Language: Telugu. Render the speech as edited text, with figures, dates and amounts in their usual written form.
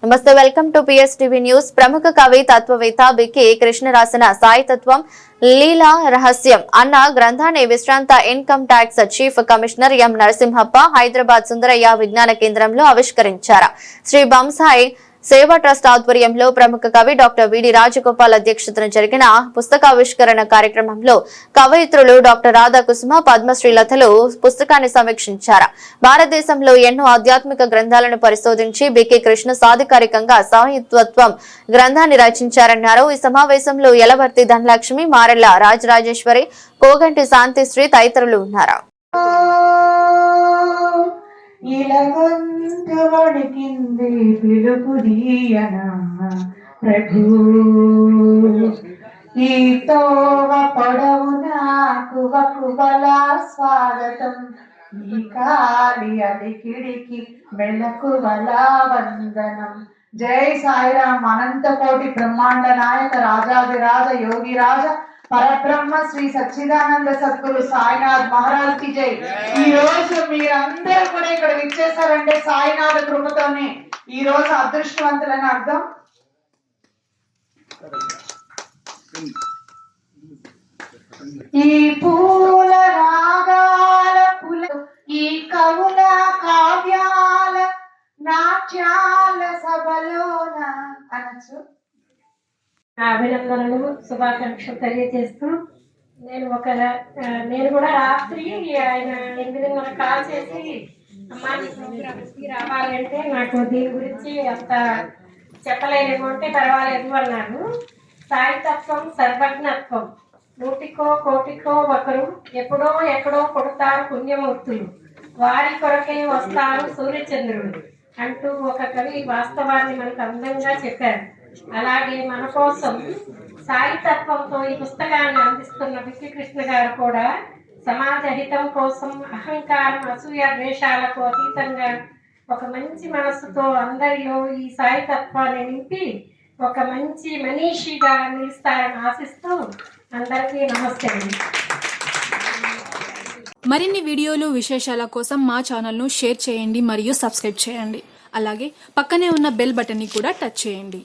నమస్తే, వెల్కమ్ టు పిఎస్టీవీ న్యూస్. ప్రముఖ కవి తత్వవేత్త బికే కృష్ణ రాసిన సాయితత్వం లీలా రహస్యం అన్న గ్రంథాన్ని విశ్రాంత income tax chief commissioner M Narasimhappa Hyderabad Sundarayya విజ్ఞాన కేంద్రంలో ఆవిష్కరించారు. శ్రీ బంసాయి సేవా ట్రస్ట్ ఆధ్వర్యంలో ప్రముఖ కవి డాక్టర్ విడి రాజగోపాల్ అధ్యక్షతన జరిగిన పుస్తకావిష్కరణ కార్యక్రమంలో కవయిత్రులు డాక్టర్ రాధాకుసుమ, పద్మశ్రీలతలు పుస్తకాన్ని సమీక్షించారు. భారతదేశంలో ఎన్నో ఆధ్యాత్మిక గ్రంథాలను పరిశోధించి బికే కృష్ణ సాధికారికంగా సాహిత్యత్వం గ్రంథాన్ని రచించారన్నారు. ఈ సమావేశంలో యలవర్తి ధనలక్ష్మి, మారెళ్ల రాజరాజేశ్వరి, కోగంటి శాంతిశ్రీ తదితరులు ఉన్నారు. ఇలగొంతు వణికింది పిలుపు దీయనా ప్రభు, ఈ తోవ పొడవునా కువకువల స్వాగతం, ఈ కాలి అలికిడికి మెలకువల వందనం. జై సాయిరాం. అనంత కోటి బ్రహ్మాండ నాయక రాజాదిరాజ యోగిరాజ పరబ్రహ్మ శ్రీ సచ్చిదానంద సద్గురు సాయినాథ్ మహారాజ్ కి జై. ఈ రోజు మీరందరూ కూడా ఇక్కడ విచ్చేసారంటే సాయినాథ్ కృపతోనే ఈ రోజు అదృష్టవంతులని అర్థం. ఈ పూల రాగాల పుల, ఈ కవుల కావ్యాల నాట్యాల సభలోన అనొచ్చు. అభినందనలు, శుభాకాంక్షలు తెలియజేస్తూ నేను కూడా రాత్రి ఆయన 8:30 కాల్ చేసి అమ్మాయి ప్రోగ్రామ్స్కి రావాలంటే నాకు దీని గురించి అంత చెప్పలేను అంటే పర్వాలేదు అన్నాను. సాయితత్వం సర్వజ్ఞత్వం, నూటికో కోటికో ఒకరు ఎప్పుడో ఎక్కడో పుడతారు పుణ్యమూర్తులు, వారి కొరకే వస్తారు సూర్యచంద్రుడు అంటూ ఒక కవి వాస్తవాన్ని మనకు అందంగా చెప్పారు. అలాగే మన కోసం సాయితత్వంతో ఈ పుస్తకాన్ని అందిస్తున్న బికే కృష్ణ గారు కూడా సమాజ హితం కోసం అహంకారం, అసూయ, ద్వేషాలకు అతీతంగా ఒక మంచి మనస్సుతో అందరిలో ఈ సాయితత్వాన్ని నింపి ఒక మంచి మనీషిగా నిలుస్తారని ఆశిస్తూ అందరికీ నమస్తే. మరిన్ని వీడియోలు, విశేషాల కోసం మా ఛానల్ను షేర్ చేయండి మరియు సబ్స్క్రైబ్ చేయండి. అలాగే పక్కనే ఉన్న బెల్ బటన్ని కూడా టచ్ చేయండి.